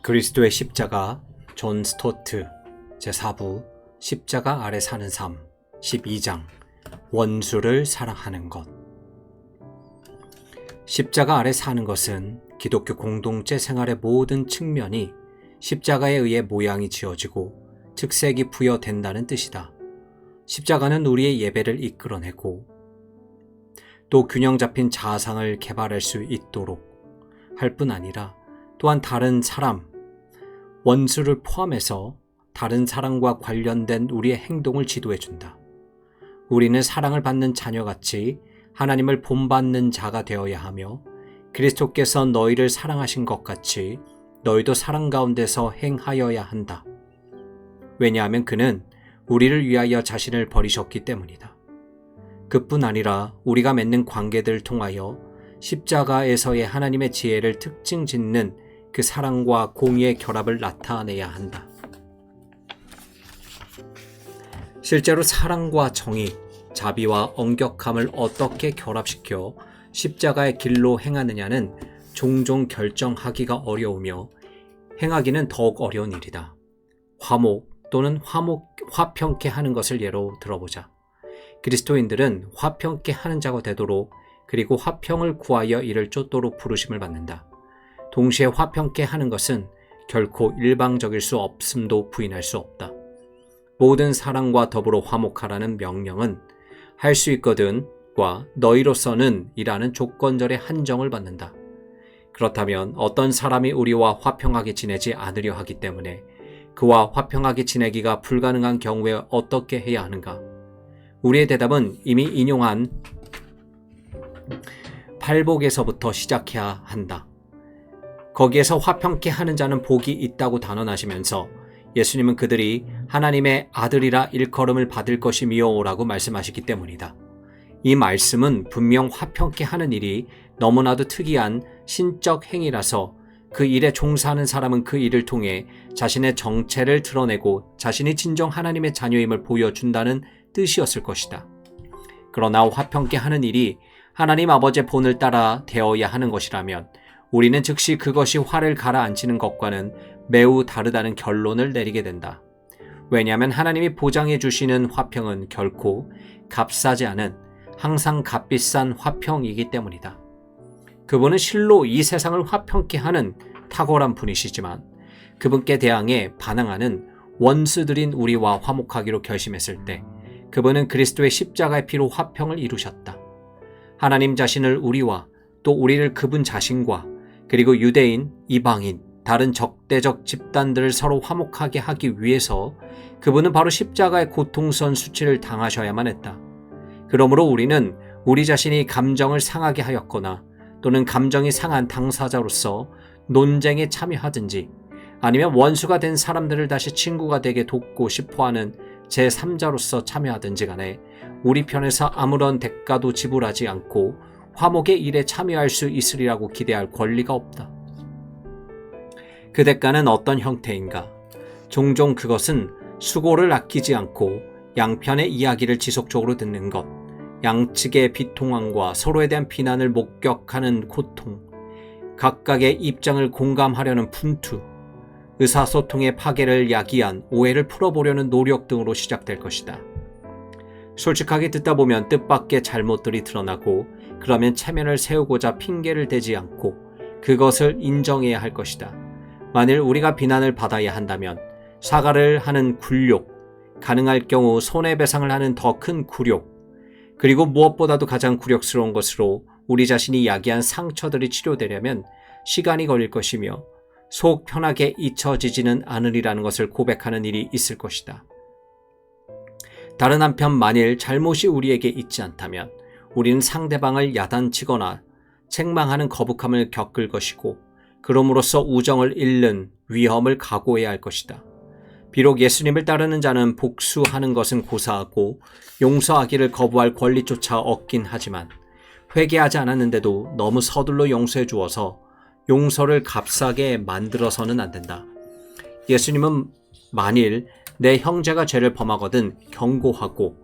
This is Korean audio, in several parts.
그리스도의 십자가 존 스토트 제4부 십자가 아래 사는 삶 12장 원수를 사랑하는 것. 십자가 아래 사는 것은 기독교 공동체 생활의 모든 측면이 십자가에 의해 모양이 지어지고 특색이 부여된다는 뜻이다. 십자가는 우리의 예배를 이끌어내고 또 균형 잡힌 자아상을 개발할 수 있도록 할 뿐 아니라 또한 다른 사람, 원수를 포함해서 다른 사람과 관련된 우리의 행동을 지도해준다. 우리는 사랑을 받는 자녀같이 하나님을 본받는 자가 되어야 하며 그리스도께서 너희를 사랑하신 것 같이 너희도 사랑 가운데서 행하여야 한다. 왜냐하면 그는 우리를 위하여 자신을 버리셨기 때문이다. 그뿐 아니라 우리가 맺는 관계들을 통하여 십자가에서의 하나님의 지혜를 특징 짓는 그 사랑과 공의의 결합을 나타내야 한다. 실제로 사랑과 정의, 자비와 엄격함을 어떻게 결합시켜 십자가의 길로 행하느냐는 종종 결정하기가 어려우며 행하기는 더욱 어려운 일이다. 화목 또는 화평케 하는 것을 예로 들어보자. 그리스도인들은 화평케 하는 자가 되도록 그리고 화평을 구하여 이를 쫓도록 부르심을 받는다. 동시에 화평케 하는 것은 결코 일방적일 수 없음도 부인할 수 없다. 모든 사람과 더불어 화목하라는 명령은 할 수 있거든과 너희로서는 이라는 조건절의 한정을 받는다. 그렇다면 어떤 사람이 우리와 화평하게 지내지 않으려 하기 때문에 그와 화평하게 지내기가 불가능한 경우에 어떻게 해야 하는가? 우리의 대답은 이미 인용한 팔복에서부터 시작해야 한다. 거기에서 화평케 하는 자는 복이 있다고 단언하시면서 예수님은 그들이 하나님의 아들이라 일컬음을 받을 것이미요 라고 말씀하시기 때문이다. 이 말씀은 분명 화평케 하는 일이 너무나도 특이한 신적 행위라서 그 일에 종사하는 사람은 그 일을 통해 자신의 정체를 드러내고 자신이 진정 하나님의 자녀임을 보여준다는 뜻이었을 것이다. 그러나 화평케 하는 일이 하나님 아버지의 본을 따라 되어야 하는 것이라면 우리는 즉시 그것이 화를 가라앉히는 것과는 매우 다르다는 결론을 내리게 된다. 왜냐하면 하나님이 보장해 주시는 화평은 결코 값싸지 않은 항상 값비싼 화평이기 때문이다. 그분은 실로 이 세상을 화평케 하는 탁월한 분이시지만 그분께 대항해 반항하는 원수들인 우리와 화목하기로 결심했을 때 그분은 그리스도의 십자가의 피로 화평을 이루셨다. 하나님 자신을 우리와 또 우리를 그분 자신과 그리고 유대인, 이방인, 다른 적대적 집단들을 서로 화목하게 하기 위해서 그분은 바로 십자가의 고통스러운 수치를 당하셔야만 했다. 그러므로 우리는 우리 자신이 감정을 상하게 하였거나 또는 감정이 상한 당사자로서 논쟁에 참여하든지 아니면 원수가 된 사람들을 다시 친구가 되게 돕고 싶어하는 제3자로서 참여하든지 간에 우리 편에서 아무런 대가도 지불하지 않고 화목의 일에 참여할 수 있으리라고 기대할 권리가 없다. 그 대가는 어떤 형태인가? 종종 그것은 수고를 아끼지 않고 양편의 이야기를 지속적으로 듣는 것, 양측의 비통함과 서로에 대한 비난을 목격하는 고통, 각각의 입장을 공감하려는 분투, 의사소통의 파괴를 야기한 오해를 풀어보려는 노력 등으로 시작될 것이다. 솔직하게 듣다 보면 뜻밖의 잘못들이 드러나고 그러면 체면을 세우고자 핑계를 대지 않고 그것을 인정해야 할 것이다. 만일 우리가 비난을 받아야 한다면 사과를 하는 굴욕, 가능할 경우 손해배상을 하는 더 큰 굴욕, 그리고 무엇보다도 가장 굴욕스러운 것으로 우리 자신이 야기한 상처들이 치료되려면 시간이 걸릴 것이며 속 편하게 잊혀지지는 않으리라는 것을 고백하는 일이 있을 것이다. 다른 한편 만일 잘못이 우리에게 있지 않다면 우리는 상대방을 야단치거나 책망하는 거북함을 겪을 것이고 그럼으로써 우정을 잃는 위험을 각오해야 할 것이다. 비록 예수님을 따르는 자는 복수하는 것은 고사하고 용서하기를 거부할 권리조차 얻긴 하지만 회개하지 않았는데도 너무 서둘러 용서해 주어서 용서를 값싸게 만들어서는 안 된다. 예수님은 만일 내 형제가 죄를 범하거든 경고하고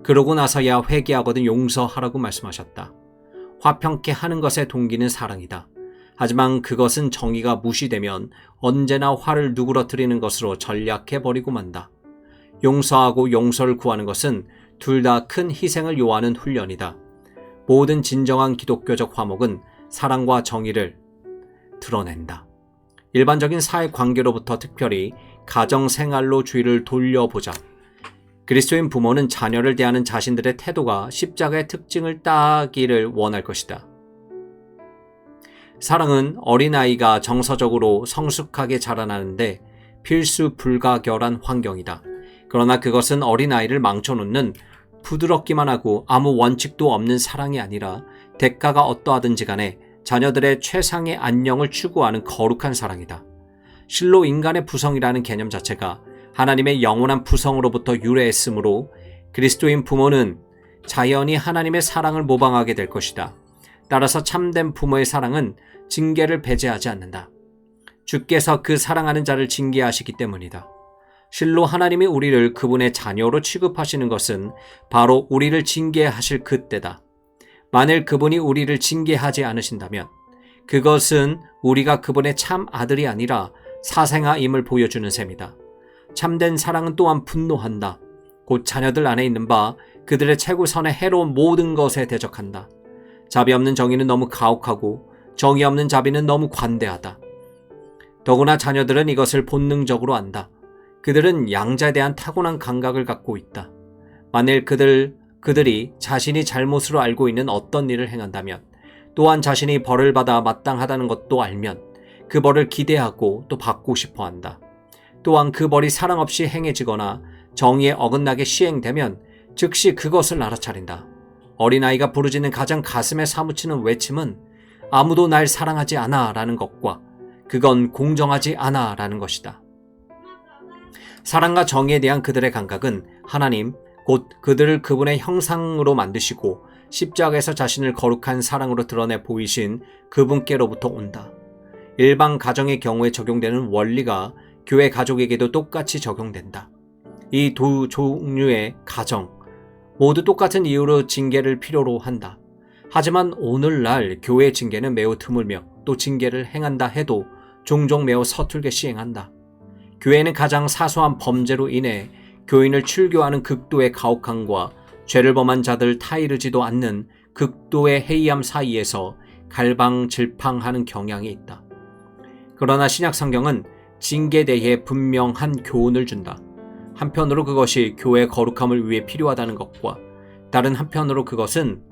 그러고 나서야 회개하거든 용서하라고 말씀하셨다. 화평케 하는 것의 동기는 사랑이다. 하지만 그것은 정의가 무시되면 언제나 화를 누그러뜨리는 것으로 전략해버리고 만다. 용서하고 용서를 구하는 것은 둘 다 큰 희생을 요하는 훈련이다. 모든 진정한 기독교적 화목은 사랑과 정의를 드러낸다. 일반적인 사회 관계로부터 특별히 가정 생활로 주의를 돌려보자. 그리스도인 부모는 자녀를 대하는 자신들의 태도가 십자가의 특징을 따기를 원할 것이다. 사랑은 어린아이가 정서적으로 성숙하게 자라나는데 필수 불가결한 환경이다. 그러나 그것은 어린아이를 망쳐놓는 부드럽기만 하고 아무 원칙도 없는 사랑이 아니라 대가가 어떠하든지 간에 자녀들의 최상의 안녕을 추구하는 거룩한 사랑이다. 실로 인간의 부성이라는 개념 자체가 하나님의 영원한 부성으로부터 유래했으므로 그리스도인 부모는 자연히 하나님의 사랑을 모방하게 될 것이다. 따라서 참된 부모의 사랑은 징계를 배제하지 않는다. 주께서 그 사랑하는 자를 징계하시기 때문이다. 실로 하나님이 우리를 그분의 자녀로 취급하시는 것은 바로 우리를 징계하실 그때다. 만일 그분이 우리를 징계하지 않으신다면 그것은 우리가 그분의 참 아들이 아니라 사생아임을 보여주는 셈이다. 참된 사랑은 또한 분노한다. 곧 자녀들 안에 있는 바 그들의 최고선의 해로운 모든 것에 대적한다. 자비 없는 정의는 너무 가혹하고 정의 없는 자비는 너무 관대하다. 더구나 자녀들은 이것을 본능적으로 안다. 그들은 양자에 대한 타고난 감각을 갖고 있다. 만일 그들이 자신이 잘못으로 알고 있는 어떤 일을 행한다면 또한 자신이 벌을 받아 마땅하다는 것도 알면 그 벌을 기대하고 또 받고 싶어 한다. 또한 그 벌이 사랑 없이 행해지거나 정의에 어긋나게 시행되면 즉시 그것을 알아차린다. 어린아이가 부르짖는 가장 가슴에 사무치는 외침은 아무도 날 사랑하지 않아 라는 것과 그건 공정하지 않아 라는 것이다. 사랑과 정의에 대한 그들의 감각은 하나님, 곧 그들을 그분의 형상으로 만드시고 십자가에서 자신을 거룩한 사랑으로 드러내 보이신 그분께로부터 온다. 일반 가정의 경우에 적용되는 원리가 교회 가족에게도 똑같이 적용된다. 이 두 종류의 가정 모두 똑같은 이유로 징계를 필요로 한다. 하지만 오늘날 교회 징계는 매우 드물며 또 징계를 행한다 해도 종종 매우 서툴게 시행한다. 교회는 가장 사소한 범죄로 인해 교인을 출교하는 극도의 가혹함과 죄를 범한 자들 타이르지도 않는 극도의 해이함 사이에서 갈방질팡하는 경향이 있다. 그러나 신약 성경은 징계에 대해 분명한 교훈을 준다. 한편으로 그것이 교회의 거룩함을 위해 필요하다는 것과 다른 한편으로 그것은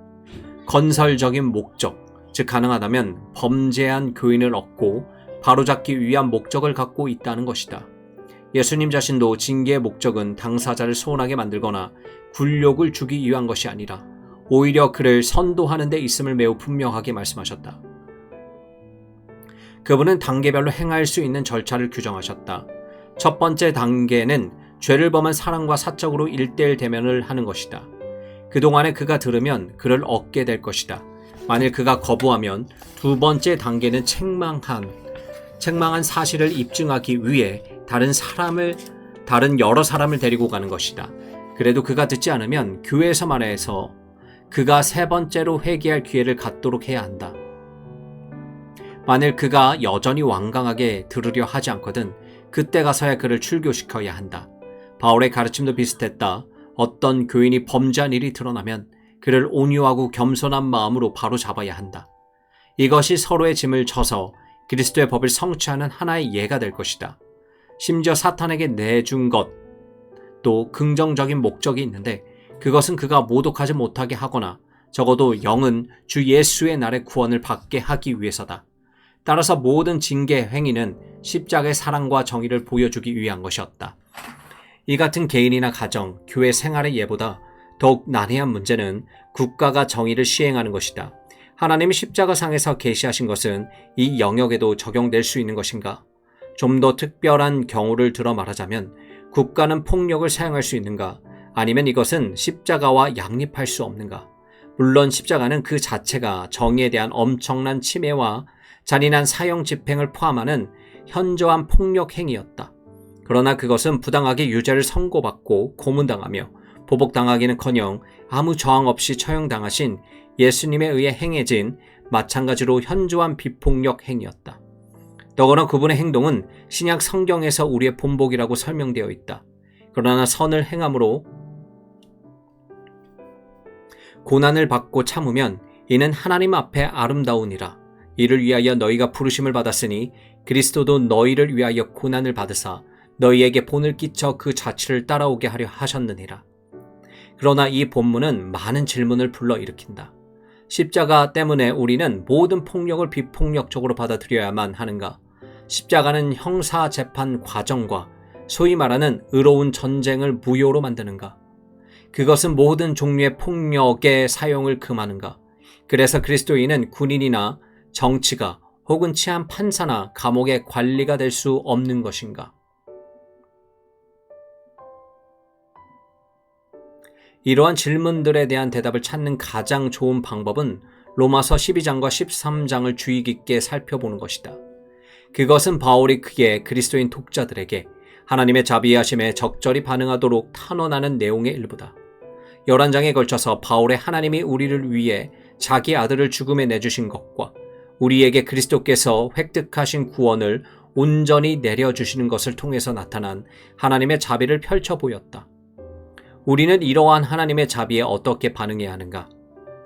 건설적인 목적, 즉 가능하다면 범죄한 교인을 얻고 바로잡기 위한 목적을 갖고 있다는 것이다. 예수님 자신도 징계의 목적은 당사자를 소원하게 만들거나 굴욕을 주기 위한 것이 아니라 오히려 그를 선도하는 데 있음을 매우 분명하게 말씀하셨다. 그분은 단계별로 행할 수 있는 절차를 규정하셨다. 첫 번째 단계는 죄를 범한 사람과 사적으로 1:1 대면을 하는 것이다. 그동안에 그가 들으면 그를 얻게 될 것이다. 만일 그가 거부하면 두 번째 단계는 책망한 사실을 입증하기 위해 다른 여러 사람을 데리고 가는 것이다. 그래도 그가 듣지 않으면 교회에서 말해서 그가 세 번째로 회개할 기회를 갖도록 해야 한다. 만일 그가 여전히 완강하게 들으려 하지 않거든 그때 가서야 그를 출교시켜야 한다. 바울의 가르침도 비슷했다. 어떤 교인이 범죄한 일이 드러나면 그를 온유하고 겸손한 마음으로 바로 잡아야 한다. 이것이 서로의 짐을 져서 그리스도의 법을 성취하는 하나의 예가 될 것이다. 심지어 사탄에게 내준 것도 긍정적인 목적이 있는데 그것은 그가 모독하지 못하게 하거나 적어도 영은 주 예수의 날에 구원을 받게 하기 위해서다. 따라서 모든 징계 행위는 십자가의 사랑과 정의를 보여주기 위한 것이었다. 이 같은 개인이나 가정, 교회 생활의 예보다 더욱 난해한 문제는 국가가 정의를 시행하는 것이다. 하나님이 십자가상에서 계시하신 것은 이 영역에도 적용될 수 있는 것인가? 좀 더 특별한 경우를 들어 말하자면 국가는 폭력을 사용할 수 있는가? 아니면 이것은 십자가와 양립할 수 없는가? 물론 십자가는 그 자체가 정의에 대한 엄청난 침해와 잔인한 사형 집행을 포함하는 현저한 폭력 행위였다. 그러나 그것은 부당하게 유죄를 선고받고 고문당하며 보복당하기는커녕 아무 저항 없이 처형당하신 예수님에 의해 행해진 마찬가지로 현저한 비폭력 행위였다. 더구나 그분의 행동은 신약 성경에서 우리의 본보기라고 설명되어 있다. 그러나 선을 행함으로 고난을 받고 참으면 이는 하나님 앞에 아름다우니라. 이를 위하여 너희가 부르심을 받았으니 그리스도도 너희를 위하여 고난을 받으사 너희에게 본을 끼쳐 그 자취를 따라오게 하려 하셨느니라. 그러나 이 본문은 많은 질문을 불러일으킨다. 십자가 때문에 우리는 모든 폭력을 비폭력적으로 받아들여야만 하는가? 십자가는 형사 재판 과정과 소위 말하는 의로운 전쟁을 무효로 만드는가? 그것은 모든 종류의 폭력의 사용을 금하는가? 그래서 그리스도인은 군인이나 정치가 혹은 치안 판사나 감옥의 관리가 될 수 없는 것인가? 이러한 질문들에 대한 대답을 찾는 가장 좋은 방법은 로마서 12장과 13장을 주의 깊게 살펴보는 것이다. 그것은 바울이 그의 그리스도인 독자들에게 하나님의 자비하심에 적절히 반응하도록 탄원하는 내용의 일부다. 11장에 걸쳐서 바울의 하나님이 우리를 위해 자기 아들을 죽음에 내주신 것과 우리에게 그리스도께서 획득하신 구원을 온전히 내려주시는 것을 통해서 나타난 하나님의 자비를 펼쳐 보였다. 우리는 이러한 하나님의 자비에 어떻게 반응해야 하는가?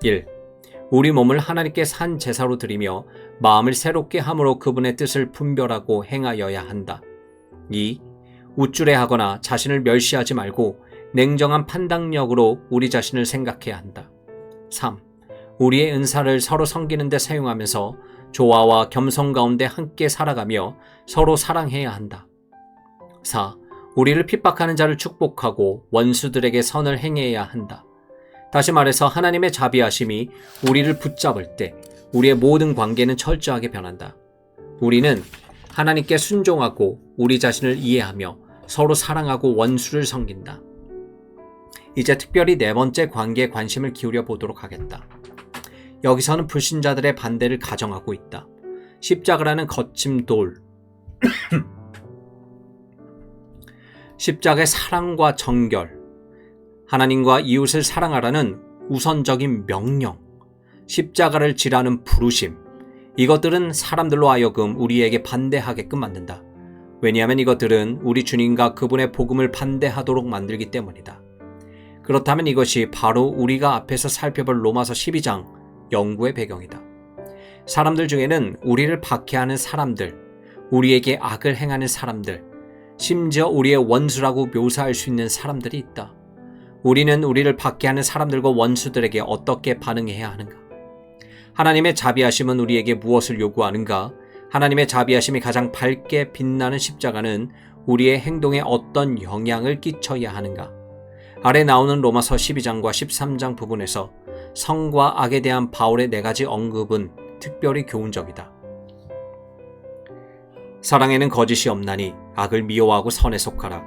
1. 우리 몸을 하나님께 산 제사로 드리며 마음을 새롭게 함으로 그분의 뜻을 분별하고 행하여야 한다. 2. 우쭐해하거나 자신을 멸시하지 말고 냉정한 판단력으로 우리 자신을 생각해야 한다. 3. 우리의 은사를 서로 섬기는 데 사용하면서 조화와 겸손 가운데 함께 살아가며 서로 사랑해야 한다. 4. 우리를 핍박하는 자를 축복하고 원수들에게 선을 행해야 한다. 다시 말해서 하나님의 자비하심이 우리를 붙잡을 때 우리의 모든 관계는 철저하게 변한다. 우리는 하나님께 순종하고 우리 자신을 이해하며 서로 사랑하고 원수를 섬긴다. 이제 특별히 네 번째 관계에 관심을 기울여 보도록 하겠다. 여기서는 불신자들의 반대를 가정하고 있다. 십자가라는 거친 돌, 십자가의 사랑과 정결, 하나님과 이웃을 사랑하라는 우선적인 명령, 십자가를 지라는 부르심, 이것들은 사람들로 하여금 우리에게 반대하게끔 만든다. 왜냐하면 이것들은 우리 주님과 그분의 복음을 반대하도록 만들기 때문이다. 그렇다면 이것이 바로 우리가 앞에서 살펴볼 로마서 12장 연구의 배경이다. 사람들 중에는 우리를 박해하는 사람들, 우리에게 악을 행하는 사람들, 심지어 우리의 원수라고 묘사할 수 있는 사람들이 있다. 우리는 우리를 박해하는 사람들과 원수들에게 어떻게 반응해야 하는가? 하나님의 자비하심은 우리에게 무엇을 요구하는가? 하나님의 자비하심이 가장 밝게 빛나는 십자가는 우리의 행동에 어떤 영향을 끼쳐야 하는가? 아래 나오는 로마서 12장과 13장 부분에서 성과 악에 대한 바울의 네 가지 언급은 특별히 교훈적이다. 사랑에는 거짓이 없나니 악을 미워하고 선에 속하라.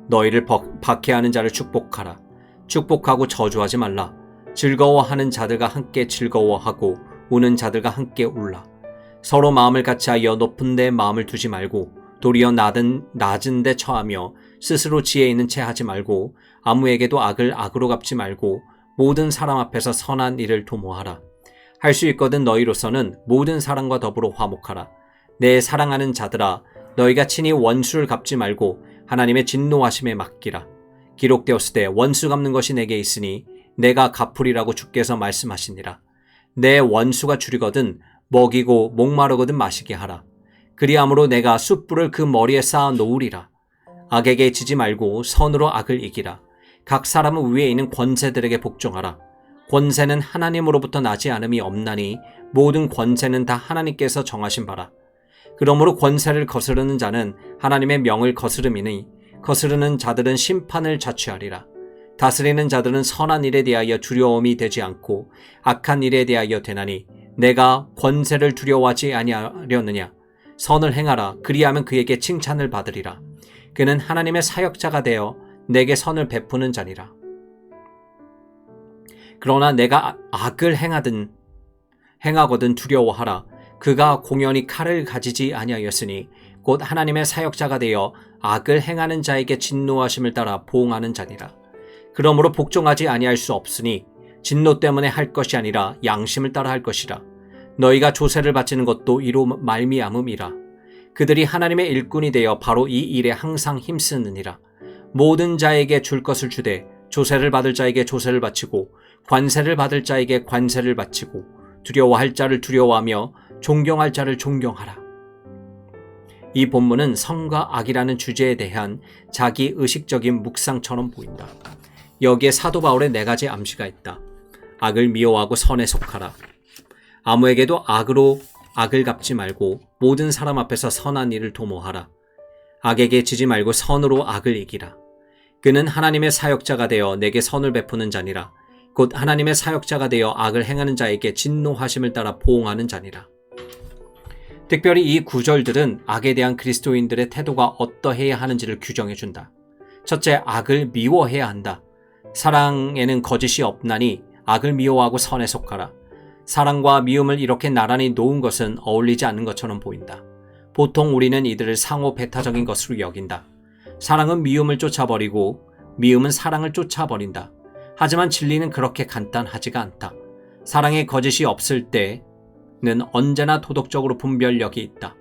너희를 박해하는 자를 축복하라. 축복하고 저주하지 말라. 즐거워하는 자들과 함께 즐거워하고 우는 자들과 함께 울라. 서로 마음을 같이하여 높은 데 마음을 두지 말고 도리어 낮은 데 처하며 스스로 지혜 있는 채 하지 말고 아무에게도 악을 악으로 갚지 말고 모든 사람 앞에서 선한 일을 도모하라. 할 수 있거든 너희로서는 모든 사람과 더불어 화목하라. 내 사랑하는 자들아, 너희가 친히 원수를 갚지 말고 하나님의 진노하심에 맡기라. 기록되었을 때 원수 갚는 것이 내게 있으니 내가 갚으리라고 주께서 말씀하시니라. 내 원수가 줄이거든 먹이고 목마르거든 마시게 하라. 그리함으로 내가 숯불을 그 머리에 쌓아 놓으리라. 악에게 지지 말고 선으로 악을 이기라. 각 사람은 위에 있는 권세들에게 복종하라. 권세는 하나님으로부터 나지 않음이 없나니 모든 권세는 다 하나님께서 정하신 바라. 그러므로 권세를 거스르는 자는 하나님의 명을 거스름이니 거스르는 자들은 심판을 자취하리라. 다스리는 자들은 선한 일에 대하여 두려움이 되지 않고 악한 일에 대하여 되나니 내가 권세를 두려워하지 아니하려느냐. 선을 행하라. 그리하면 그에게 칭찬을 받으리라. 그는 하나님의 사역자가 되어 내게 선을 베푸는 자니라. 그러나 내가 악을 행하거든 두려워하라. 그가 공연히 칼을 가지지 아니하였으니 곧 하나님의 사역자가 되어 악을 행하는 자에게 진노하심을 따라 보응하는 자니라. 그러므로 복종하지 아니할 수 없으니 진노 때문에 할 것이 아니라 양심을 따라 할 것이라. 너희가 조세를 바치는 것도 이로 말미암음이라. 그들이 하나님의 일꾼이 되어 바로 이 일에 항상 힘쓰느니라. 모든 자에게 줄 것을 주되 조세를 받을 자에게 조세를 바치고 관세를 받을 자에게 관세를 바치고 두려워할 자를 두려워하며 존경할 자를 존경하라. 이 본문은 선과 악이라는 주제에 대한 자기 의식적인 묵상처럼 보인다. 여기에 사도 바울의 4가지 암시가 있다. 악을 미워하고 선에 속하라. 아무에게도 악을 갚지 말고 모든 사람 앞에서 선한 일을 도모하라. 악에게 지지 말고 선으로 악을 이기라. 그는 하나님의 사역자가 되어 내게 선을 베푸는 자니라. 곧 하나님의 사역자가 되어 악을 행하는 자에게 진노하심을 따라 보응하는 자니라. 특별히 이 구절들은 악에 대한 그리스도인들의 태도가 어떠해야 하는지를 규정해준다. 첫째, 악을 미워해야 한다. 사랑에는 거짓이 없나니 악을 미워하고 선에 속하라. 사랑과 미움을 이렇게 나란히 놓은 것은 어울리지 않는 것처럼 보인다. 보통 우리는 이들을 상호 배타적인 것으로 여긴다. 사랑은 미움을 쫓아버리고 미움은 사랑을 쫓아버린다. 하지만 진리는 그렇게 간단하지가 않다. 사랑에 거짓이 없을 때는 언제나 도덕적으로 분별력이 있다.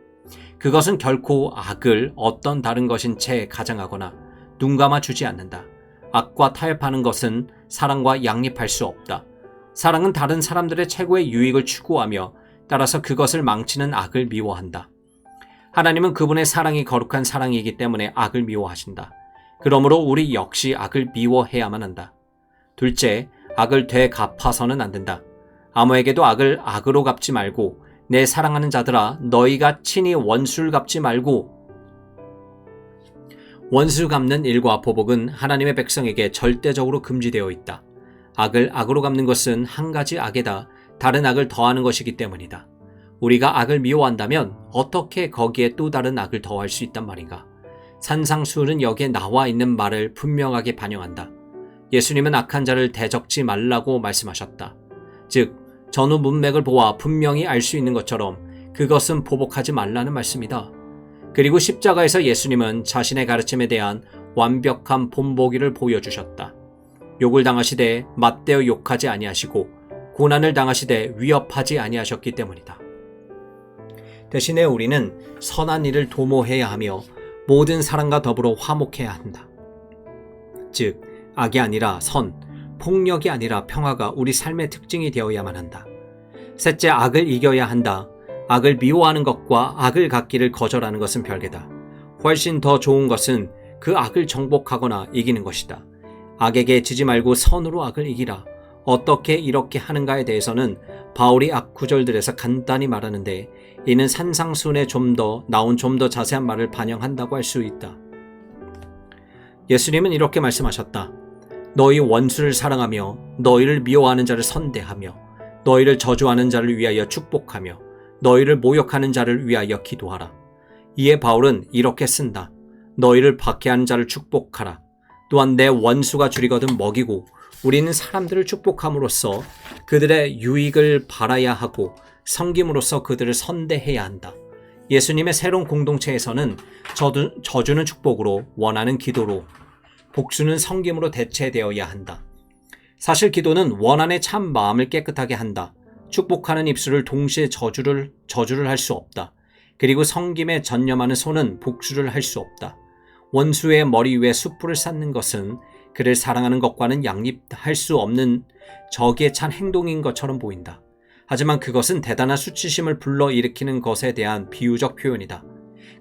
그것은 결코 악을 어떤 다른 것인 채 가장하거나 눈 감아주지 않는다. 악과 타협하는 것은 사랑과 양립할 수 없다. 사랑은 다른 사람들의 최고의 유익을 추구하며 따라서 그것을 망치는 악을 미워한다. 하나님은 그분의 사랑이 거룩한 사랑이기 때문에 악을 미워하신다. 그러므로 우리 역시 악을 미워해야만 한다. 둘째, 악을 되갚아서는 안 된다. 아무에게도 악을 악으로 갚지 말고 내 사랑하는 자들아 너희가 친히 원수를 갚지 말고. 원수 갚는 일과 보복은 하나님의 백성에게 절대적으로 금지되어 있다. 악을 악으로 갚는 것은 한 가지 악에다 다른 악을 더하는 것이기 때문이다. 우리가 악을 미워한다면 어떻게 거기에 또 다른 악을 더할 수 있단 말인가? 산상수훈은 여기에 나와 있는 말을 분명하게 반영한다. 예수님은 악한 자를 대적지 말라고 말씀하셨다. 즉, 전후 문맥을 보아 분명히 알 수 있는 것처럼 그것은 보복하지 말라는 말씀이다. 그리고 십자가에서 예수님은 자신의 가르침에 대한 완벽한 본보기를 보여주셨다. 욕을 당하시되 맞대어 욕하지 아니하시고 고난을 당하시되 위협하지 아니하셨기 때문이다. 대신에 우리는 선한 일을 도모해야 하며 모든 사람과 더불어 화목해야 한다. 즉, 악이 아니라 선, 폭력이 아니라 평화가 우리 삶의 특징이 되어야만 한다. 셋째, 악을 이겨야 한다. 악을 미워하는 것과 악을 갖기를 거절하는 것은 별개다. 훨씬 더 좋은 것은 그 악을 정복하거나 이기는 것이다. 악에게 지지 말고 선으로 악을 이기라. 어떻게 이렇게 하는가에 대해서는 바울이 앞 구절들에서 간단히 말하는데 이는 산상수훈에 좀 더 자세한 말을 반영한다고 할 수 있다. 예수님은 이렇게 말씀하셨다. 너희 원수를 사랑하며 너희를 미워하는 자를 선대하며 너희를 저주하는 자를 위하여 축복하며 너희를 모욕하는 자를 위하여 기도하라. 이에 바울은 이렇게 쓴다. 너희를 박해하는 자를 축복하라. 또한 내 원수가 줄이거든 먹이고 우리는 사람들을 축복함으로써 그들의 유익을 바라야 하고 섬김으로써 그들을 선대해야 한다. 예수님의 새로운 공동체에서는 저주는 축복으로 원하는 기도로 복수는 섬김으로 대체되어야 한다. 사실 기도는 원한의 참 마음을 깨끗하게 한다. 축복하는 입술을 동시에 저주를 할 수 없다. 그리고 섬김에 전념하는 손은 복수를 할 수 없다. 원수의 머리 위에 숯불을 쌓는 것은 그를 사랑하는 것과는 양립할 수 없는 적에 찬 행동인 것처럼 보인다. 하지만 그것은 대단한 수치심을 불러일으키는 것에 대한 비유적 표현이다.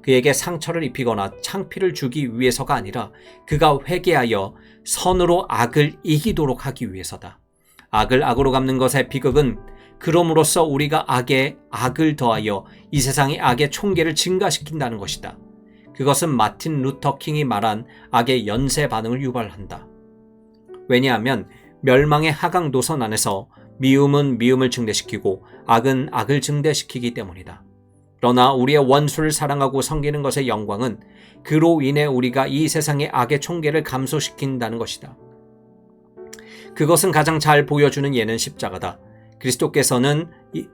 그에게 상처를 입히거나 창피를 주기 위해서가 아니라 그가 회개하여 선으로 악을 이기도록 하기 위해서다. 악을 악으로 갚는 것의 비극은 그럼으로써 우리가 악에 악을 더하여 이 세상의 악의 총계를 증가시킨다는 것이다. 그것은 마틴 루터 킹이 말한 악의 연쇄 반응을 유발한다. 왜냐하면 멸망의 하강 노선 안에서 미움은 미움을 증대시키고 악은 악을 증대시키기 때문이다. 그러나 우리의 원수를 사랑하고 섬기는 것의 영광은 그로 인해 우리가 이 세상의 악의 총계를 감소시킨다는 것이다. 그것은 가장 잘 보여주는 예는 십자가다. 그리스도께서는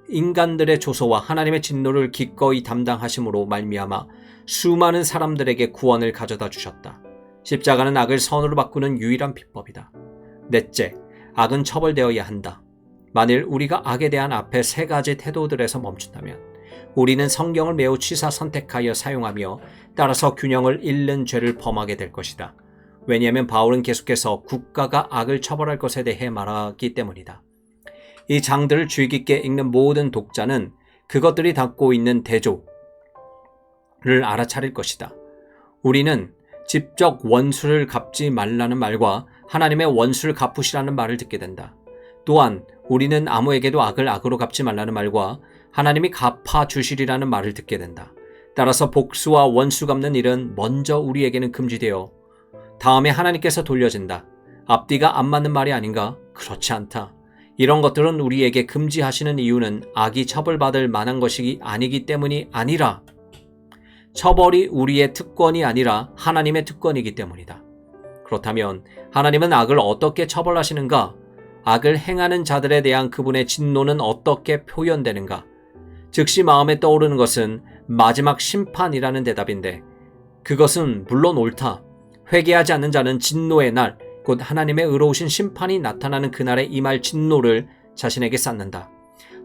인간들의 조소와 하나님의 진노를 기꺼이 담당하심으로 말미암아 수많은 사람들에게 구원을 가져다 주셨다. 십자가는 악을 선으로 바꾸는 유일한 비법이다. 넷째, 악은 처벌되어야 한다. 만일 우리가 악에 대한 앞에 세 가지 태도들에서 멈춘다면 우리는 성경을 매우 취사 선택하여 사용하며 따라서 균형을 잃는 죄를 범하게 될 것이다. 왜냐하면 바울은 계속해서 국가가 악을 처벌할 것에 대해 말하기 때문이다. 이 장들을 주의 깊게 읽는 모든 독자는 그것들이 담고 있는 대조를 알아차릴 것이다. 우리는 직접 원수를 갚지 말라는 말과 하나님의 원수를 갚으시라는 말을 듣게 된다. 또한 우리는 아무에게도 악을 악으로 갚지 말라는 말과 하나님이 갚아주시리라는 말을 듣게 된다. 따라서 복수와 원수 갚는 일은 먼저 우리에게는 금지되어 다음에 하나님께서 돌려진다. 앞뒤가 안 맞는 말이 아닌가? 그렇지 않다. 이런 것들은 우리에게 금지하시는 이유는 악이 처벌받을 만한 것이 아니기 때문이 아니라 처벌이 우리의 특권이 아니라 하나님의 특권이기 때문이다. 그렇다면 하나님은 악을 어떻게 처벌하시는가? 악을 행하는 자들에 대한 그분의 진노는 어떻게 표현되는가? 즉시 마음에 떠오르는 것은 마지막 심판이라는 대답인데 그것은 물론 옳다. 회개하지 않는 자는 진노의 날, 곧 하나님의 의로우신 심판이 나타나는 그날에 임할 진노를 자신에게 쌓는다.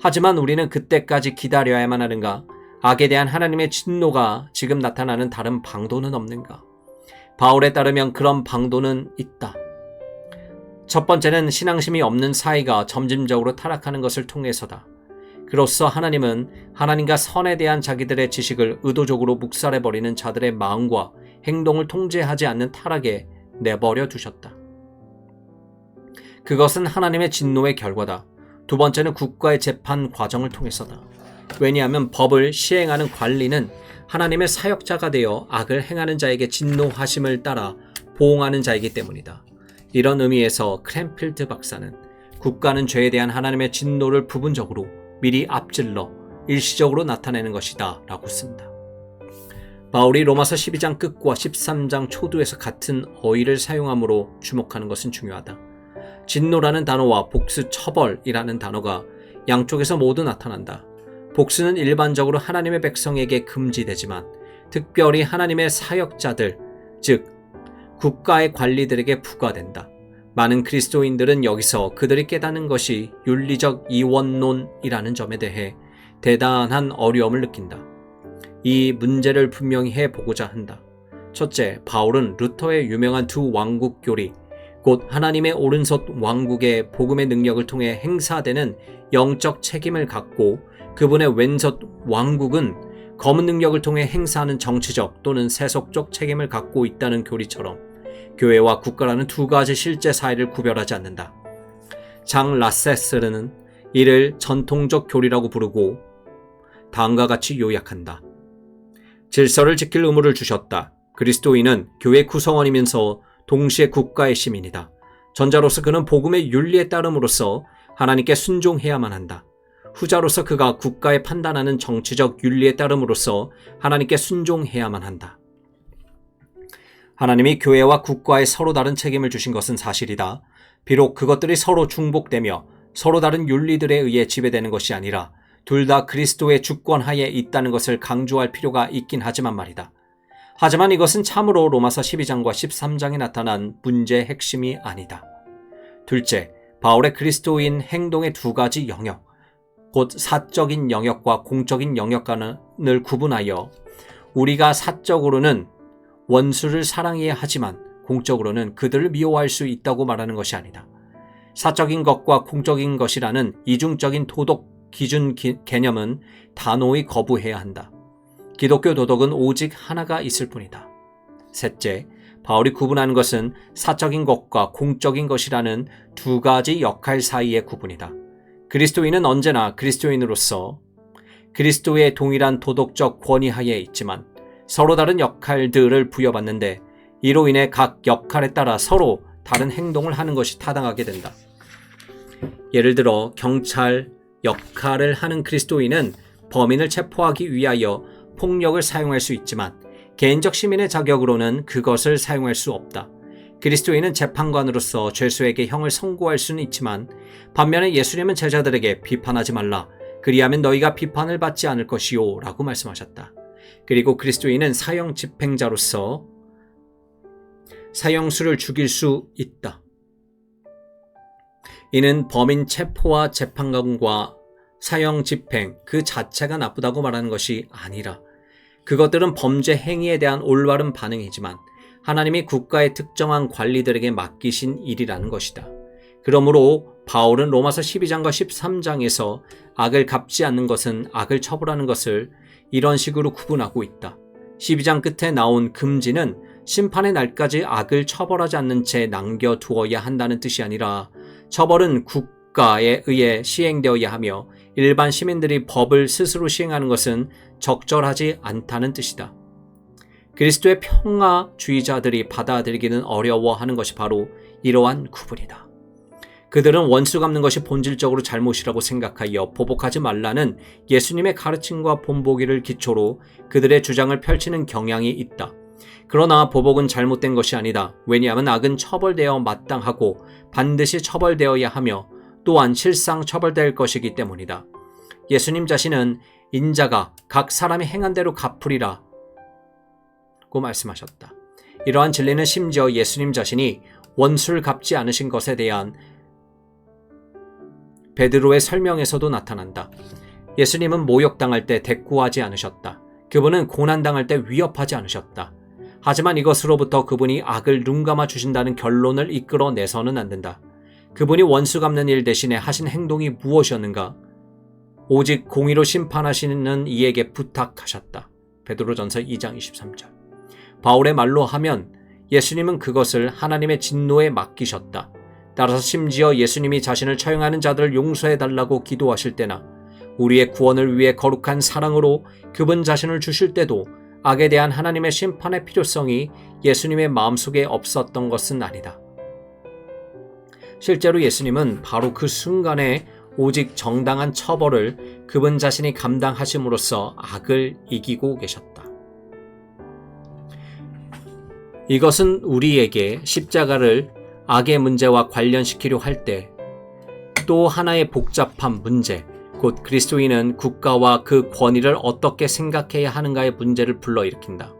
하지만 우리는 그때까지 기다려야만 하는가? 악에 대한 하나님의 진노가 지금 나타나는 다른 방도는 없는가? 바울에 따르면 그런 방도는 있다. 첫 번째는 신앙심이 없는 사이가 점진적으로 타락하는 것을 통해서다. 그로써 하나님은 하나님과 선에 대한 자기들의 지식을 의도적으로 묵살해버리는 자들의 마음과 행동을 통제하지 않는 타락에 내버려 두셨다. 그것은 하나님의 진노의 결과다. 두 번째는 국가의 재판 과정을 통해서다. 왜냐하면 법을 시행하는 관리는 하나님의 사역자가 되어 악을 행하는 자에게 진노하심을 따라 보응하는 자이기 때문이다. 이런 의미에서 크랜필드 박사는 국가는 죄에 대한 하나님의 진노를 부분적으로 미리 앞질러 일시적으로 나타내는 것이다 라고 쓴다. 바울이 로마서 12장 끝과 13장 초두에서 같은 어휘를 사용함으로 주목하는 것은 중요하다. 진노라는 단어와 복수 처벌이라는 단어가 양쪽에서 모두 나타난다. 복수는 일반적으로 하나님의 백성에게 금지되지만 특별히 하나님의 사역자들, 즉 국가의 관리들에게 부과된다. 많은 그리스도인들은 여기서 그들이 깨닫는 것이 윤리적 이원론이라는 점에 대해 대단한 어려움을 느낀다. 이 문제를 분명히 해보고자 한다. 첫째, 바울은 루터의 유명한 두 왕국 교리, 곧 하나님의 오른손 왕국의 복음의 능력을 통해 행사되는 영적 책임을 갖고 그분의 왼손 왕국은 검은 능력을 통해 행사하는 정치적 또는 세속적 책임을 갖고 있다는 교리처럼 교회와 국가라는 두 가지 실제 사이를 구별하지 않는다. 장 라세스르는 이를 전통적 교리라고 부르고 다음과 같이 요약한다. 질서를 지킬 의무를 주셨다. 그리스도인은 교회 구성원이면서 동시에 국가의 시민이다. 전자로서 그는 복음의 윤리에 따름으로써 하나님께 순종해야만 한다. 후자로서 그가 국가에 판단하는 정치적 윤리에 따름으로써 하나님께 순종해야만 한다. 하나님이 교회와 국가에 서로 다른 책임을 주신 것은 사실이다. 비록 그것들이 서로 중복되며 서로 다른 윤리들에 의해 지배되는 것이 아니라 둘 다 그리스도의 주권하에 있다는 것을 강조할 필요가 있긴 하지만 말이다. 하지만 이것은 참으로 로마서 12장과 13장에 나타난 문제의 핵심이 아니다. 둘째, 바울의 그리스도인 행동의 두 가지 영역, 곧 사적인 영역과 공적인 영역간을 구분하여 우리가 사적으로는 원수를 사랑해야 하지만 공적으로는 그들을 미워할 수 있다고 말하는 것이 아니다. 사적인 것과 공적인 것이라는 이중적인 도덕 기준 개념은 단호히 거부해야 한다. 기독교 도덕은 오직 하나가 있을 뿐이다. 셋째, 바울이 구분하는 것은 사적인 것과 공적인 것이라는 두 가지 역할 사이의 구분이다. 그리스도인은 언제나 그리스도인으로서 그리스도의 동일한 도덕적 권위하에 있지만 서로 다른 역할들을 부여받는데 이로 인해 각 역할에 따라 서로 다른 행동을 하는 것이 타당하게 된다. 예를 들어 경찰 역할을 하는 그리스도인은 범인을 체포하기 위하여 폭력을 사용할 수 있지만 개인적 시민의 자격으로는 그것을 사용할 수 없다. 그리스도인은 재판관으로서 죄수에게 형을 선고할 수는 있지만 반면에 예수님은 제자들에게 비판하지 말라. 그리하면 너희가 비판을 받지 않을 것이요 라고 말씀하셨다. 그리고 그리스도인은 사형 집행자로서 사형수를 죽일 수 있다. 이는 범인 체포와 재판관과 사형 집행 그 자체가 나쁘다고 말하는 것이 아니라 그것들은 범죄 행위에 대한 올바른 반응이지만 하나님이 국가의 특정한 관리들에게 맡기신 일이라는 것이다. 그러므로 바울은 로마서 12장과 13장에서 악을 갚지 않는 것은 악을 처벌하는 것을 이런 식으로 구분하고 있다. 12장 끝에 나온 금지는 심판의 날까지 악을 처벌하지 않는 채 남겨두어야 한다는 뜻이 아니라 처벌은 국가에 의해 시행되어야 하며 일반 시민들이 법을 스스로 시행하는 것은 적절하지 않다는 뜻이다. 그리스도의 평화주의자들이 받아들이기는 어려워하는 것이 바로 이러한 구분이다. 그들은 원수 갚는 것이 본질적으로 잘못이라고 생각하여 보복하지 말라는 예수님의 가르침과 본보기를 기초로 그들의 주장을 펼치는 경향이 있다. 그러나 보복은 잘못된 것이 아니다. 왜냐하면 악은 처벌되어 마땅하고 반드시 처벌되어야 하며 또한 실상 처벌될 것이기 때문이다. 예수님 자신은 인자가 각 사람이 행한 대로 갚으리라 고 말씀하셨다. 이러한 진리는 심지어 예수님 자신이 원수를 갚지 않으신 것에 대한 베드로의 설명에서도 나타난다. 예수님은 모욕당할 때 대꾸하지 않으셨다. 그분은 고난당할 때 위협하지 않으셨다. 하지만 이것으로부터 그분이 악을 눈감아 주신다는 결론을 이끌어내서는 안 된다. 그분이 원수 갚는 일 대신에 하신 행동이 무엇이었는가? 오직 공의로 심판하시는 이에게 부탁하셨다. 베드로전서 2장 23절. 바울의 말로 하면 예수님은 그것을 하나님의 진노에 맡기셨다. 따라서 심지어 예수님이 자신을 처형하는 자들을 용서해달라고 기도하실 때나 우리의 구원을 위해 거룩한 사랑으로 그분 자신을 주실 때도 악에 대한 하나님의 심판의 필요성이 예수님의 마음속에 없었던 것은 아니다. 실제로 예수님은 바로 그 순간에 오직 정당한 처벌을 그분 자신이 감당하심으로써 악을 이기고 계셨다. 이것은 우리에게 십자가를 악의 문제와 관련시키려 할 때 또 하나의 복잡한 문제, 곧 그리스도인은 국가와 그 권위를 어떻게 생각해야 하는가의 문제를 불러일으킨다.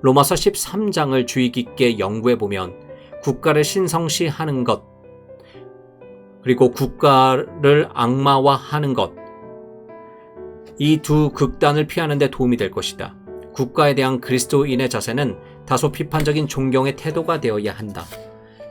로마서 13장을 주의 깊게 연구해보면 국가를 신성시하는 것, 그리고 국가를 악마화하는 것, 이 두 극단을 피하는 데 도움이 될 것이다. 국가에 대한 그리스도인의 자세는 다소 비판적인 존경의 태도가 되어야 한다.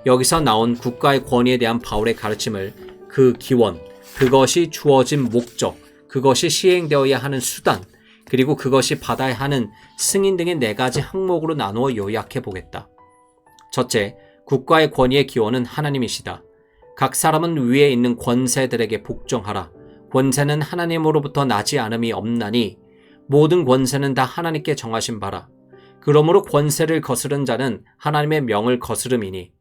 여기서 나온 국가의 권위에 대한 바울의 가르침을 그 기원, 그것이 주어진 목적, 그것이 시행되어야 하는 수단, 그리고 그것이 받아야 하는 승인 등의 4가지 항목으로 나누어 요약해 보겠다. 첫째, 국가의 권위의 기원은 하나님이시다. 각 사람은 위에 있는 권세들에게 복종하라. 권세는 하나님으로부터 나지 않음이 없나니 모든 권세는 다 하나님께 정하신 바라. 그러므로 권세를 거스른 자는 하나님의 명을 거스름이니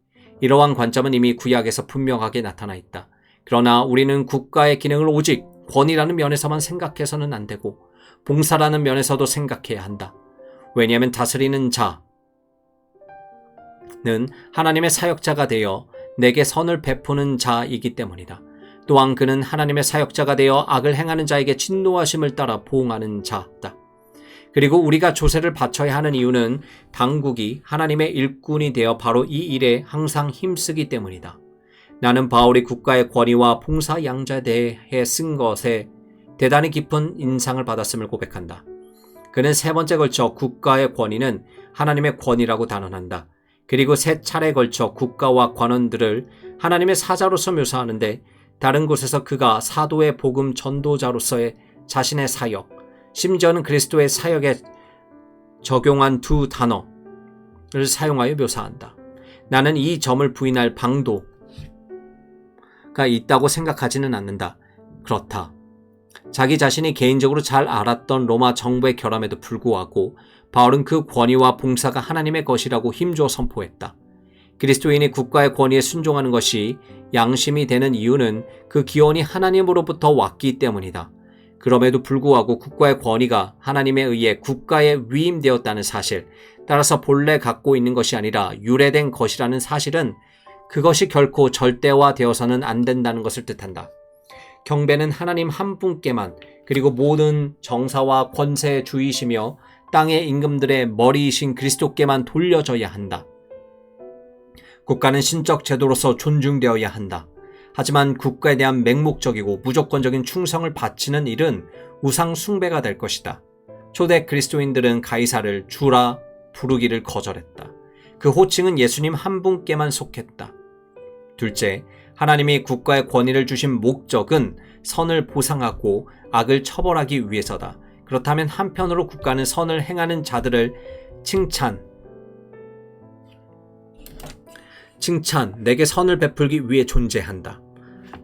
이러한 관점은 이미 구약에서 분명하게 나타나 있다. 그러나 우리는 국가의 기능을 오직 권위라는 면에서만 생각해서는 안 되고 봉사라는 면에서도 생각해야 한다. 왜냐하면 다스리는 자는 하나님의 사역자가 되어 내게 선을 베푸는 자이기 때문이다. 또한 그는 하나님의 사역자가 되어 악을 행하는 자에게 진노하심을 따라 보응하는 자다. 그리고 우리가 조세를 바쳐야 하는 이유는 당국이 하나님의 일꾼이 되어 바로 이 일에 항상 힘쓰기 때문이다. 나는 바울이 국가의 권위와 봉사 양자에 대해 쓴 것에 대단히 깊은 인상을 받았음을 고백한다. 그는 3번째 걸쳐 국가의 권위는 하나님의 권위라고 단언한다. 그리고 3차례에 걸쳐 국가와 관원들을 하나님의 사자로서 묘사하는데 다른 곳에서 그가 사도의 복음 전도자로서의 자신의 사역, 심지어는 그리스도의 사역에 적용한 2 단어를 사용하여 묘사한다. 나는 이 점을 부인할 방도가 있다고 생각하지는 않는다. 그렇다. 자기 자신이 개인적으로 잘 알았던 로마 정부의 결함에도 불구하고 바울은 그 권위와 봉사가 하나님의 것이라고 힘주어 선포했다. 그리스도인이 국가의 권위에 순종하는 것이 양심이 되는 이유는 그 기원이 하나님으로부터 왔기 때문이다. 그럼에도 불구하고 국가의 권위가 하나님에 의해 국가에 위임되었다는 사실, 따라서 본래 갖고 있는 것이 아니라 유래된 것이라는 사실은 그것이 결코 절대화되어서는 안 된다는 것을 뜻한다. 경배는 하나님 한 분께만, 그리고 모든 정사와 권세의 주이시며 땅의 임금들의 머리이신 그리스도께만 돌려져야 한다. 국가는 신적 제도로서 존중되어야 한다. 하지만 국가에 대한 맹목적이고 무조건적인 충성을 바치는 일은 우상 숭배가 될 것이다. 초대 그리스도인들은 가이사를 주라 부르기를 거절했다. 그 호칭은 예수님 한 분께만 속했다. 둘째, 하나님이 국가에 권위를 주신 목적은 선을 보상하고 악을 처벌하기 위해서다. 그렇다면 한편으로 국가는 선을 행하는 자들을 칭찬, 내게 선을 베풀기 위해 존재한다.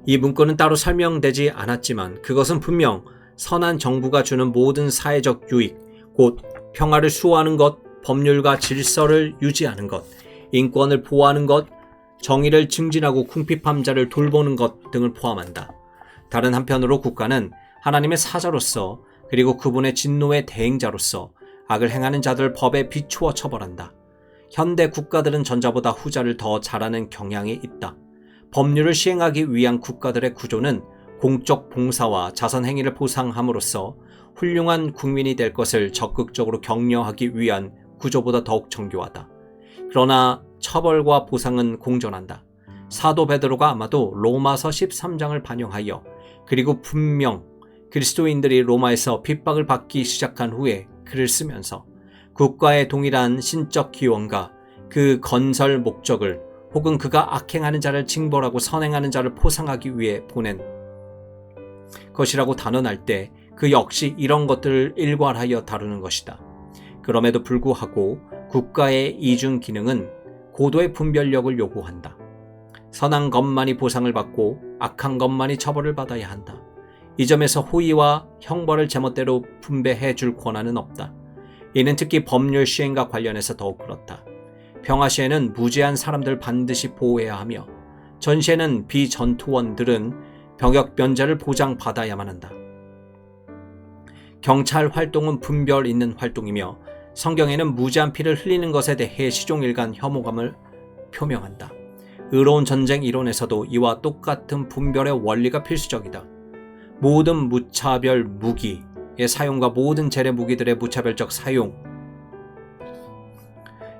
이 문구는 따로 설명되지 않았지만 그것은 분명 선한 정부가 주는 모든 사회적 유익, 곧 평화를 수호하는 것, 법률과 질서를 유지하는 것, 인권을 보호하는 것, 정의를 증진하고 궁핍함자를 돌보는 것 등을 포함한다. 다른 한편으로 국가는 하나님의 사자로서 그리고 그분의 진노의 대행자로서 악을 행하는 자들을 법에 비추어 처벌한다. 현대 국가들은 전자보다 후자를 더 잘하는 경향이 있다. 법률을 시행하기 위한 국가들의 구조는 공적 봉사와 자선 행위를 보상함으로써 훌륭한 국민이 될 것을 적극적으로 격려하기 위한 구조보다 더욱 정교하다. 그러나 처벌과 보상은 공존한다. 사도 베드로가 아마도 로마서 13장을 반영하여 그리고 분명 그리스도인들이 로마에서 핍박을 받기 시작한 후에 글을 쓰면서 국가의 동일한 신적 기원과 그 건설 목적을 혹은 그가 악행하는 자를 징벌하고 선행하는 자를 포상하기 위해 보낸 것이라고 단언할 때 그 역시 이런 것들을 일괄하여 다루는 것이다. 그럼에도 불구하고 국가의 이중 기능은 고도의 분별력을 요구한다. 선한 것만이 보상을 받고 악한 것만이 처벌을 받아야 한다. 이 점에서 호의와 형벌을 제멋대로 분배해 줄 권한은 없다. 이는 특히 법률 시행과 관련해서 더욱 그렇다. 평화 시에는 무죄한 사람들 반드시 보호해야 하며 전시에는 비전투원들은 병역 면제를 보장받아야만 한다. 경찰 활동은 분별 있는 활동이며 성경에는 무지한 피를 흘리는 것에 대해 시종일관 혐오감을 표명한다. 의로운 전쟁 이론에서도 이와 똑같은 분별의 원리가 필수적이다. 모든 무차별 무기의 사용과 모든 재래 무기들의 무차별적 사용,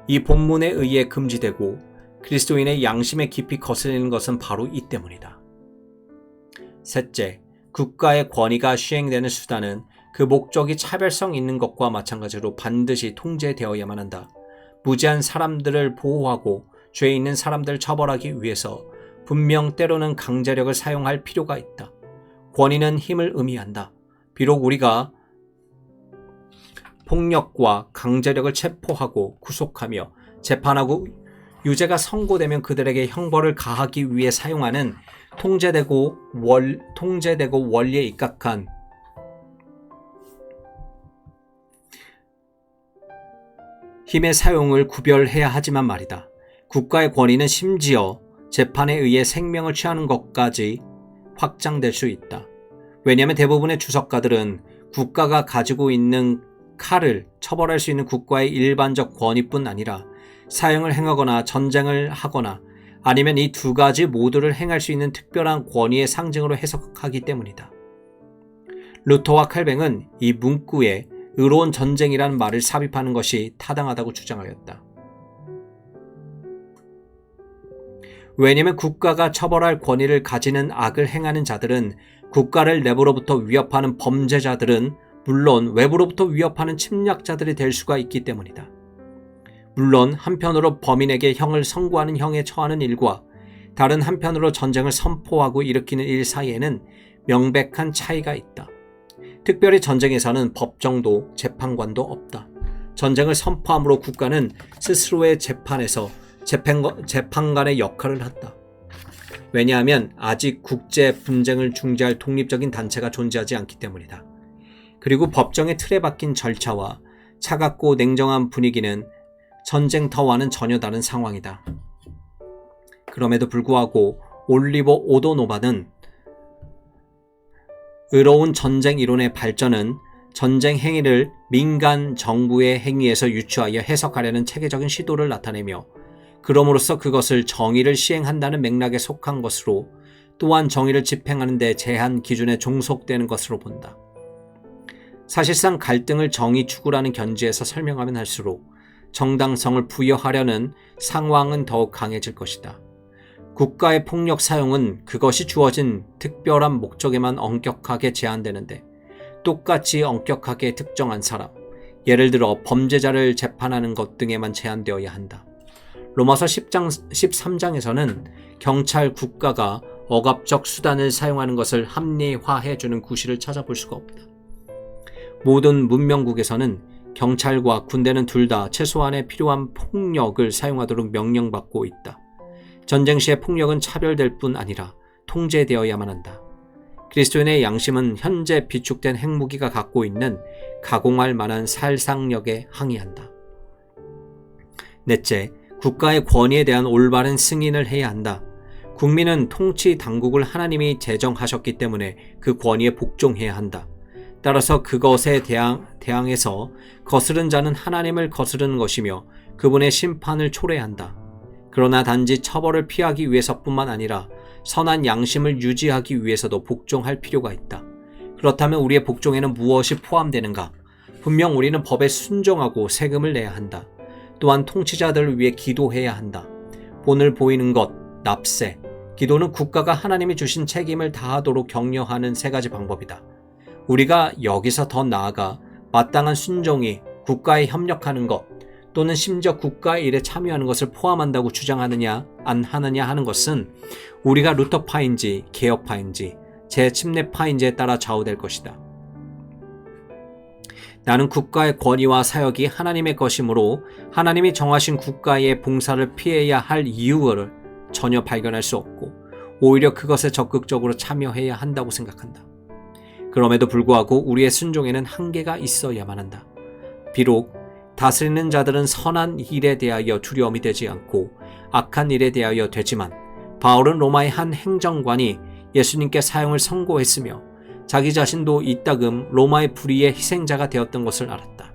이 본문에 의해 금지되고 그리스도인의 양심에 깊이 거슬리는 것은 바로 이 때문이다. 셋째, 국가의 권위가 시행되는 수단은 그 목적이 차별성 있는 것과 마찬가지로 반드시 통제되어야만 한다. 무지한 사람들을 보호하고 죄 있는 사람들을 처벌하기 위해서 분명 때로는 강제력을 사용할 필요가 있다. 권위는 힘을 의미한다. 비록 우리가 폭력과 강제력을 체포하고 구속하며 재판하고 유죄가 선고되면 그들에게 형벌을 가하기 위해 사용하는 통제되고 원리에 입각한 힘의 사용을 구별해야 하지만 말이다. 국가의 권위는 심지어 재판에 의해 생명을 취하는 것까지 확장될 수 있다. 왜냐하면 대부분의 주석가들은 국가가 가지고 있는 칼을 처벌할 수 있는 국가의 일반적 권위뿐 아니라 사형을 행하거나 전쟁을 하거나 아니면 이 두 가지 모두를 행할 수 있는 특별한 권위의 상징으로 해석하기 때문이다. 루터와 칼뱅은 이 문구에 의로운 전쟁이라는 말을 삽입하는 것이 타당하다고 주장하였다. 왜냐하면 국가가 처벌할 권위를 가지는 악을 행하는 자들은 국가를 내부로부터 위협하는 범죄자들은 물론 외부로부터 위협하는 침략자들이 될 수가 있기 때문이다. 물론 한편으로 범인에게 형을 선고하는 형에 처하는 일과 다른 한편으로 전쟁을 선포하고 일으키는 일 사이에는 명백한 차이가 있다. 특별히 전쟁에서는 법정도 재판관도 없다. 전쟁을 선포함으로 국가는 스스로의 재판에서 재판관의 역할을 한다. 왜냐하면 아직 국제 분쟁을 중재할 독립적인 단체가 존재하지 않기 때문이다. 그리고 법정의 틀에 박힌 절차와 차갑고 냉정한 분위기는 전쟁터와는 전혀 다른 상황이다. 그럼에도 불구하고 올리버 오도노바는 의로운 전쟁 이론의 발전은 전쟁 행위를 민간 정부의 행위에서 유추하여 해석하려는 체계적인 시도를 나타내며 그럼으로써 그것을 정의를 시행한다는 맥락에 속한 것으로 또한 정의를 집행하는 데 제한 기준에 종속되는 것으로 본다. 사실상 갈등을 정의 추구라는 견지에서 설명하면 할수록 정당성을 부여하려는 상황은 더욱 강해질 것이다. 국가의 폭력 사용은 그것이 주어진 특별한 목적에만 엄격하게 제한되는데 똑같이 엄격하게 특정한 사람, 예를 들어 범죄자를 재판하는 것 등에만 제한되어야 한다. 로마서 13장에서는 경찰 국가가 억압적 수단을 사용하는 것을 합리화해주는 구실을 찾아볼 수가 없다. 모든 문명국에서는 경찰과 군대는 둘 다 최소한의 필요한 폭력을 사용하도록 명령받고 있다. 전쟁 시의 폭력은 차별될 뿐 아니라 통제되어야만 한다. 그리스도인의 양심은 현재 비축된 핵무기가 갖고 있는 가공할 만한 살상력에 항의한다. 넷째, 국가의 권위에 대한 올바른 승인을 해야 한다. 국민은 통치 당국을 하나님이 제정하셨기 때문에 그 권위에 복종해야 한다. 따라서 그것에 대항해서 거스른 자는 하나님을 거스르는 것이며 그분의 심판을 초래한다. 그러나 단지 처벌을 피하기 위해서뿐만 아니라 선한 양심을 유지하기 위해서도 복종할 필요가 있다. 그렇다면 우리의 복종에는 무엇이 포함되는가? 분명 우리는 법에 순종하고 세금을 내야 한다. 또한 통치자들을 위해 기도해야 한다. 본을 보이는 것, 납세, 기도는 국가가 하나님이 주신 책임을 다하도록 격려하는 세 가지 방법이다. 우리가 여기서 더 나아가 마땅한 순종이 국가에 협력하는 것 또는 심지어 국가의 일에 참여하는 것을 포함한다고 주장하느냐 안 하느냐 하는 것은 우리가 루터파인지 개혁파인지 재침례파인지에 따라 좌우될 것이다. 나는 국가의 권위와 사역이 하나님의 것이므로 하나님이 정하신 국가의 봉사를 피해야 할 이유를 전혀 발견할 수 없고 오히려 그것에 적극적으로 참여해야 한다고 생각한다. 그럼에도 불구하고 우리의 순종에는 한계가 있어야만 한다. 비록 다스리는 자들은 선한 일에 대하여 두려움이 되지 않고 악한 일에 대하여 되지만 바울은 로마의 한 행정관이 예수님께 사형을 선고했으며 자기 자신도 이따금 로마의 불의의 희생자가 되었던 것을 알았다.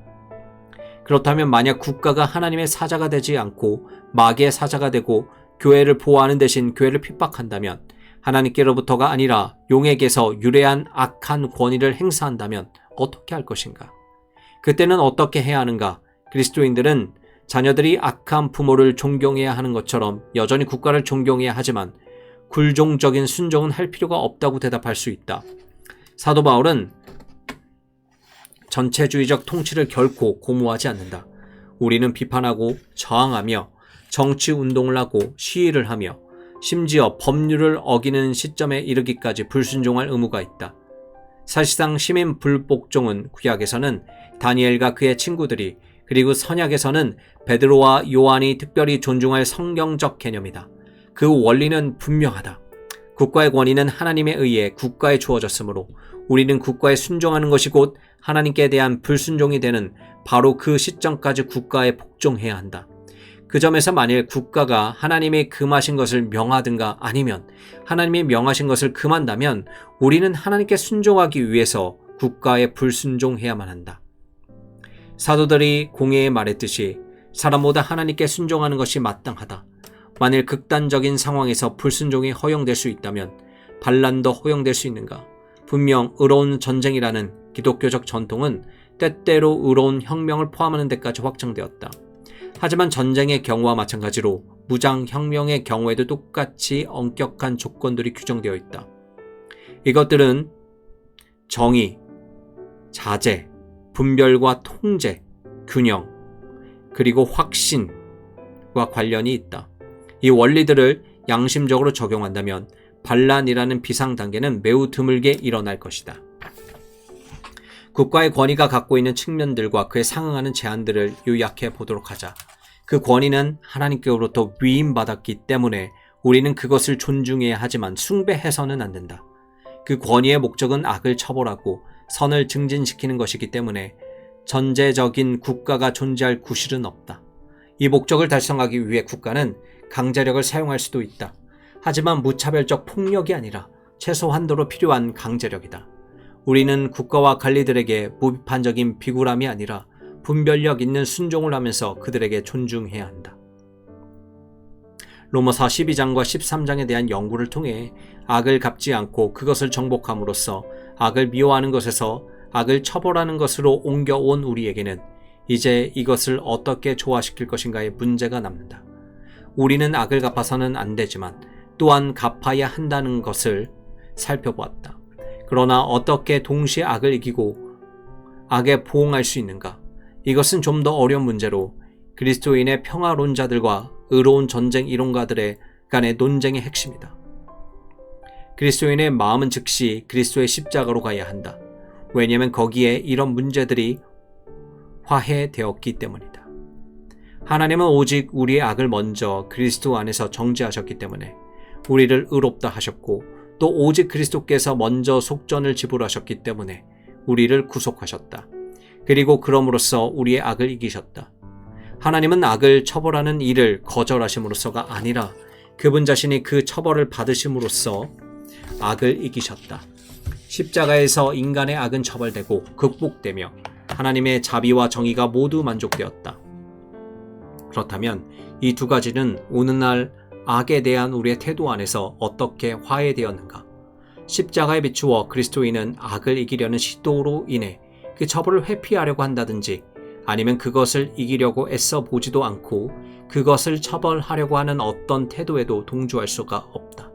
그렇다면 만약 국가가 하나님의 사자가 되지 않고 마귀의 사자가 되고 교회를 보호하는 대신 교회를 핍박한다면 하나님께로부터가 아니라 용에게서 유래한 악한 권위를 행사한다면 어떻게 할 것인가? 그때는 어떻게 해야 하는가? 그리스도인들은 자녀들이 악한 부모를 존경해야 하는 것처럼 여전히 국가를 존경해야 하지만 굴종적인 순종은 할 필요가 없다고 대답할 수 있다. 사도 바울은 전체주의적 통치를 결코 고무하지 않는다. 우리는 비판하고 저항하며 정치운동을 하고 시위를 하며 심지어 법률을 어기는 시점에 이르기까지 불순종할 의무가 있다. 사실상 시민 불복종은 구약에서는 다니엘과 그의 친구들이 그리고 선약에서는 베드로와 요한이 특별히 존중할 성경적 개념이다. 그 원리는 분명하다. 국가의 권위는 하나님에 의해 국가에 주어졌으므로 우리는 국가에 순종하는 것이 곧 하나님께 대한 불순종이 되는 바로 그 시점까지 국가에 복종해야 한다. 그 점에서 만일 국가가 하나님이 금하신 것을 명하든가 아니면 하나님이 명하신 것을 금한다면 우리는 하나님께 순종하기 위해서 국가에 불순종해야만 한다. 사도들이 공회에 말했듯이 사람보다 하나님께 순종하는 것이 마땅하다. 만일 극단적인 상황에서 불순종이 허용될 수 있다면 반란도 허용될 수 있는가? 분명 의로운 전쟁이라는 기독교적 전통은 때때로 의로운 혁명을 포함하는 데까지 확장되었다. 하지만 전쟁의 경우와 마찬가지로 무장혁명의 경우에도 똑같이 엄격한 조건들이 규정되어 있다. 이것들은 정의, 자제, 분별과 통제, 균형, 그리고 확신과 관련이 있다. 이 원리들을 양심적으로 적용한다면 반란이라는 비상단계는 매우 드물게 일어날 것이다. 국가의 권위가 갖고 있는 측면들과 그에 상응하는 제한들을 요약해 보도록 하자. 그 권위는 하나님께로부터 위임받았기 때문에 우리는 그것을 존중해야 하지만 숭배해서는 안 된다. 그 권위의 목적은 악을 처벌하고 선을 증진시키는 것이기 때문에 전제적인 국가가 존재할 구실은 없다. 이 목적을 달성하기 위해 국가는 강제력을 사용할 수도 있다. 하지만 무차별적 폭력이 아니라 최소 한도로 필요한 강제력이다. 우리는 국가와 관리들에게 무비판적인 비굴함이 아니라 분별력 있는 순종을 하면서 그들에게 존중해야 한다. 로마서 12장과 13장에 대한 연구를 통해 악을 갚지 않고 그것을 정복함으로써 악을 미워하는 것에서 악을 처벌하는 것으로 옮겨온 우리에게는 이제 이것을 어떻게 조화시킬 것인가의 문제가 남는다. 우리는 악을 갚아서는 안 되지만 또한 갚아야 한다는 것을 살펴보았다. 그러나 어떻게 동시에 악을 이기고 악에 포응할 수 있는가? 이것은 좀 더 어려운 문제로 그리스도인의 평화론자들과 의로운 전쟁 이론가들의 간의 논쟁의 핵심이다. 그리스도인의 마음은 즉시 그리스도의 십자가로 가야 한다. 왜냐하면 거기에 이런 문제들이 화해되었기 때문이다. 하나님은 오직 우리의 악을 먼저 그리스도 안에서 정죄하셨기 때문에 우리를 의롭다 하셨고, 또 오직 그리스도께서 먼저 속전을 지불하셨기 때문에 우리를 구속하셨다. 그리고 그럼으로써 우리의 악을 이기셨다. 하나님은 악을 처벌하는 일을 거절하심으로써가 아니라 그분 자신이 그 처벌을 받으심으로써 악을 이기셨다. 십자가에서 인간의 악은 처벌되고 극복되며 하나님의 자비와 정의가 모두 만족되었다. 그렇다면 이 두 가지는 오늘날 악에 대한 우리의 태도 안에서 어떻게 화해되었는가? 십자가에 비추어 그리스도인은 악을 이기려는 시도로 인해 그 처벌을 회피하려고 한다든지, 아니면 그것을 이기려고 애써 보지도 않고 그것을 처벌하려고 하는 어떤 태도에도 동조할 수가 없다.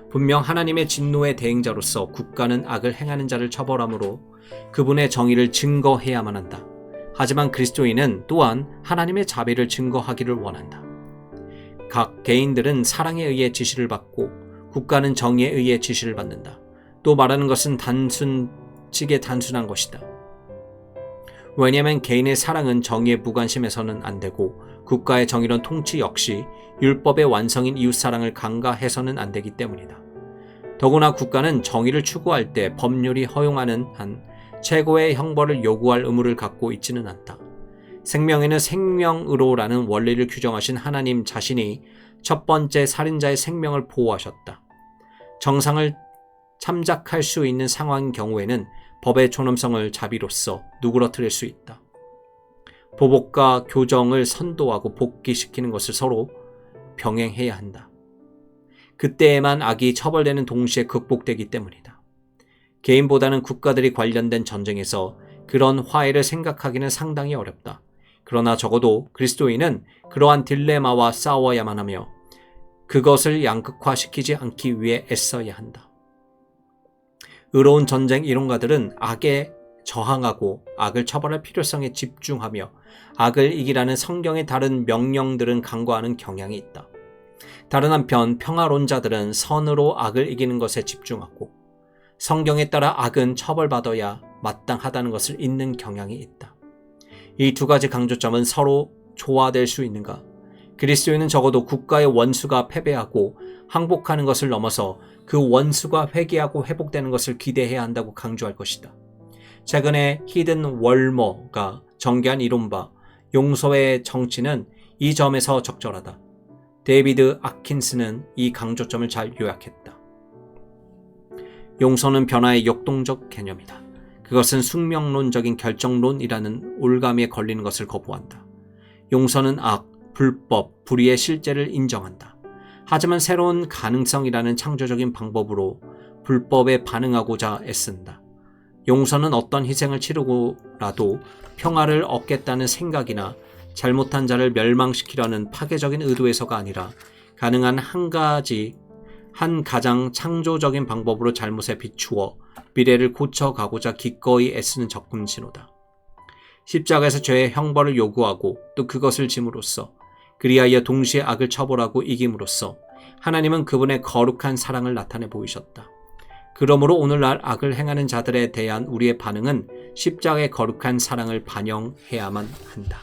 분명 하나님의 진노의 대행자로서 국가는 악을 행하는 자를 처벌함으로 그분의 정의를 증거해야만 한다. 하지만 그리스도인은 또한 하나님의 자비를 증거하기를 원한다. 각 개인들은 사랑에 의해 지시를 받고 국가는 정의에 의해 지시를 받는다. 또 말하는 것은 단순치게 단순한 것이다. 왜냐하면 개인의 사랑은 정의에 무관심해서는 안 되고 국가의 정의로운 통치 역시 율법의 완성인 이웃사랑을 간과해서는 안 되기 때문이다. 더구나 국가는 정의를 추구할 때 법률이 허용하는 한 최고의 형벌을 요구할 의무를 갖고 있지는 않다. 생명에는 생명으로라는 원리를 규정하신 하나님 자신이 첫 번째 살인자의 생명을 보호하셨다. 정상을 참작할 수 있는 상황인 경우에는 법의 존엄성을 자비로써 누그러뜨릴 수 있다. 보복과 교정을 선도하고 복귀시키는 것을 서로 병행해야 한다. 그때에만 악이 처벌되는 동시에 극복되기 때문이다. 개인보다는 국가들이 관련된 전쟁에서 그런 화해를 생각하기는 상당히 어렵다. 그러나 적어도 그리스도인은 그러한 딜레마와 싸워야만 하며 그것을 양극화시키지 않기 위해 애써야 한다. 의로운 전쟁 이론가들은 악에 저항하고 악을 처벌할 필요성에 집중하며 악을 이기라는 성경의 다른 명령들은 간과하는 경향이 있다. 다른 한편 평화론자들은 선으로 악을 이기는 것에 집중하고 성경에 따라 악은 처벌받아야 마땅하다는 것을 잇는 경향이 있다. 이 두 가지 강조점은 서로 조화될 수 있는가? 그리스도인은 적어도 국가의 원수가 패배하고 항복하는 것을 넘어서 그 원수가 회개하고 회복되는 것을 기대해야 한다고 강조할 것이다. 최근에 히든 월머가 전개한 이론바 용서의 정치는 이 점에서 적절하다. 데이비드 아킨스는 이 강조점을 잘 요약했다. 용서는 변화의 역동적 개념이다. 그것은 숙명론적인 결정론이라는 올가미에 걸리는 것을 거부한다. 용서는 악, 불법, 불의의 실제를 인정한다. 하지만 새로운 가능성이라는 창조적인 방법으로 불법에 반응하고자 애쓴다. 용서는 어떤 희생을 치르고라도 평화를 얻겠다는 생각이나 잘못한 자를 멸망시키려는 파괴적인 의도에서가 아니라 가능한 한 가장 창조적인 방법으로 잘못에 비추어 미래를 고쳐가고자 기꺼이 애쓰는 접근 신호다. 십자가에서 죄의 형벌을 요구하고 또 그것을 짐으로써 그리하여 동시에 악을 처벌하고 이김으로써 하나님은 그분의 거룩한 사랑을 나타내 보이셨다. 그러므로 오늘날 악을 행하는 자들에 대한 우리의 반응은 십자가의 거룩한 사랑을 반영해야만 한다.